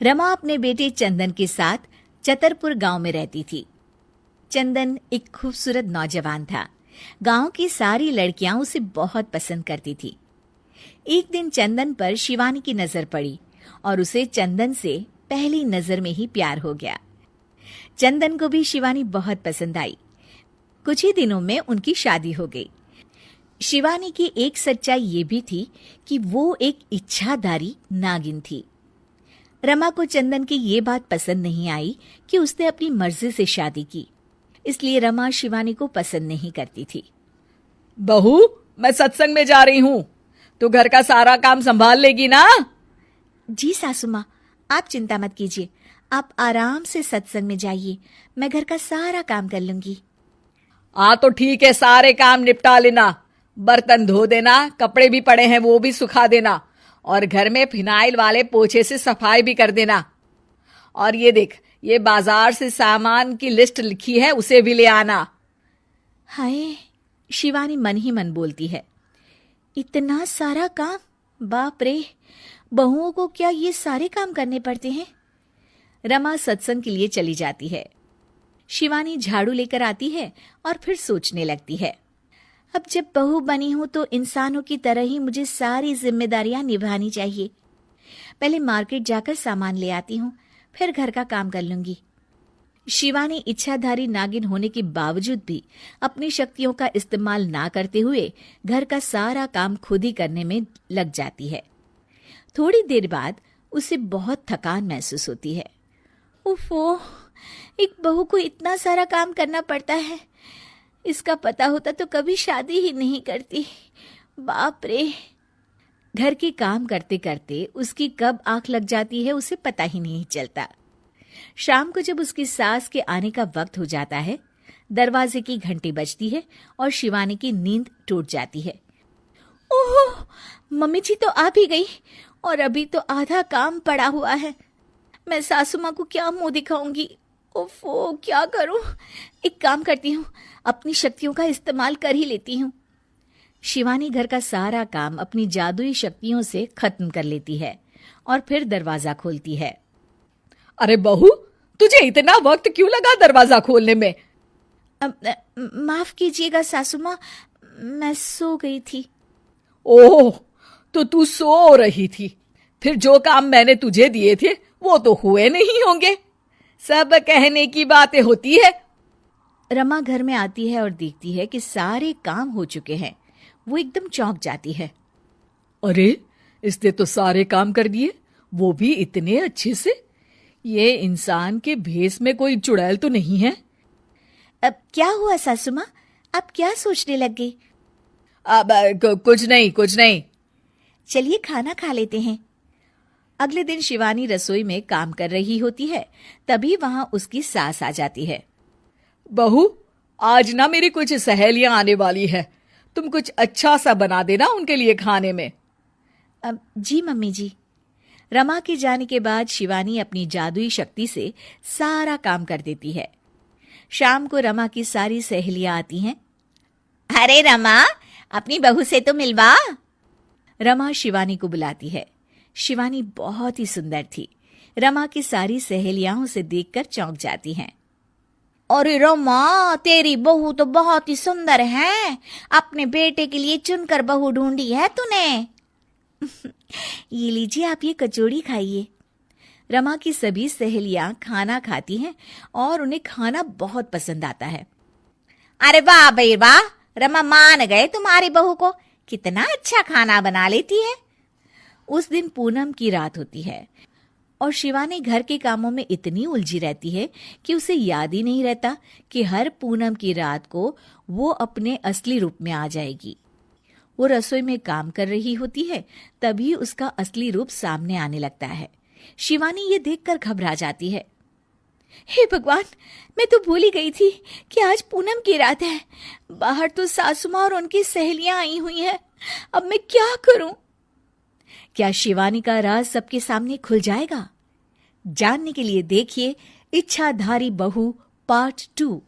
रमा अपने बेटे चंदन के साथ चतरपुर गांव में रहती थी। चंदन एक खूबसूरत नौजवान था। गांव की सारी लड़कियां उसे बहुत पसंद करती थी। एक दिन चंदन पर शिवानी की नजर पड़ी और उसे चंदन से पहली नजर में ही प्यार हो गया। चंदन को भी शिवानी बहुत पसंद आई। कुछ ही दिनों में उनकी शादी हो गई। शिवानी की एक सच्चाई ये भी थी कि वो एक इच्छाधारी नागिन थी। रमा को चंदन की ये बात पसंद नहीं आई कि उसने अपनी मर्जी से शादी की, इसलिए रमा शिवानी को पसंद नहीं करती थी। बहू, मैं सत्संग में जा रही हूँ, तो घर का सारा काम संभाल लेगी ना? जी सासू माँ, आप चिंता मत कीजिए, आप आराम से सत्संग में जाइए, मैं घर का सारा काम कर लूंगी। हाँ तो ठीक है, सारे काम निपटा लेना। बर्तन धो देना, कपड़े भी पड़े हैं वो भी सुखा देना, और घर में फिनाइल वाले पोछे से सफाई भी कर देना। और ये देख, ये बाजार से सामान की लिस्ट लिखी है, उसे भी ले आना। हाय, शिवानी मन ही मन बोलती है, इतना सारा काम, बाप रे, बहुओं को क्या ये सारे काम करने पड़ते हैं। रमा सत्संग के लिए चली जाती है। शिवानी झाड़ू लेकर आती है और फिर सोचने लगती है, अब जब बहू बनी हूं तो इंसानों की तरह ही मुझे सारी जिम्मेदारियां निभानी चाहिए। पहले मार्केट जाकर सामान ले आती हूँ, फिर घर का काम कर लूंगी। शिवानी इच्छाधारी नागिन होने के बावजूद भी अपनी शक्तियों का इस्तेमाल ना करते हुए घर का सारा काम खुद ही करने में लग जाती है। थोड़ी देर बाद उसे बहुत थकान महसूस होती है। उफ़ो, एक बहू को इतना सारा काम करना पड़ता है, इसका पता होता तो कभी शादी ही नहीं करती, बाप रे। घर के काम करते करते उसकी कब आंख लग जाती है उसे पता ही नहीं चलता। शाम को जब उसकी सास के आने का वक्त हो जाता है, दरवाजे की घंटी बजती है और शिवानी की नींद टूट जाती है। ओह, मम्मी जी तो आ भी गई और अभी तो आधा काम पड़ा हुआ है। मैं सासू माँ को क्या मुंह दिखाऊंगी? ओफो, क्या करूं? एक काम करती हूँ, अपनी शक्तियों का इस्तेमाल कर ही लेती हूँ। शिवानी घर का सारा काम अपनी जादुई शक्तियों से खत्म कर लेती है और फिर दरवाजा खोलती है। अरे बहू, तुझे इतना वक्त क्यों लगा दरवाजा खोलने में? माफ कीजिएगा सासू माँ, मैं सो गई थी। ओह, तो तू सो रही थी, फिर जो काम मैंने तुझे दिए थे वो तो हुए नहीं होंगे। सब कहने की बातें होती है। रमा घर में आती है और देखती है कि सारे काम हो चुके हैं। वो एकदम चौंक जाती है। अरे, इसने तो सारे काम कर दिए, वो भी इतने अच्छे से। ये इंसान के भेस में कोई चुड़ैल तो नहीं है? अब क्या हुआ सासू माँ, आप क्या सोचने लग गई? अब कुछ नहीं। चलिए खाना खा लेते हैं। अगले दिन शिवानी रसोई में काम कर रही होती है, तभी वहां उसकी सास आ जाती है। बहू, आज ना मेरी कुछ सहेलियां आने वाली है, तुम कुछ अच्छा सा बना देना उनके लिए खाने में। जी मम्मी जी। रमा के जाने के बाद शिवानी अपनी जादुई शक्ति से सारा काम कर देती है। शाम को रमा की सारी सहेलियां आती हैं। अरे रमा, अपनी बहू से तो मिलवा। रमा शिवानी को बुलाती है। शिवानी बहुत ही सुंदर थी। रमा की सारी सहेलियां उसे देखकर चौंक जाती हैं। अरे रमा, तेरी बहू तो बहुत ही सुंदर है, अपने बेटे के लिए चुनकर बहू ढूंढी है तूने। ये लीजिए, आप ये कचौड़ी खाइए। रमा की सभी सहेलियां खाना खाती हैं और उन्हें खाना बहुत पसंद आता है। अरे वाह भाई वाह, रमा मान गए तुम्हारी बहू को, कितना अच्छा खाना बना लेती है। उस दिन पूनम की रात होती है और शिवानी घर के कामों में इतनी उलझी रहती है कि उसे याद ही नहीं रहता कि हर पूनम की रात को वो अपने असली रूप में आ जाएगी। वो रसोई में काम कर रही होती है, तभी उसका असली रूप सामने आने लगता है। शिवानी ये देखकर घबरा जाती है। हे भगवान, मैं तो भूल ही गई थी कि आज पूनम की रात है। बाहर तो सासू माँ और उनकी सहेलियां आई हुई हैं। अब मैं क्या करूं? क्या शिवानी का राज सबके सामने खुल जाएगा? जानने के लिए देखिए इच्छाधारी बहू पार्ट 2।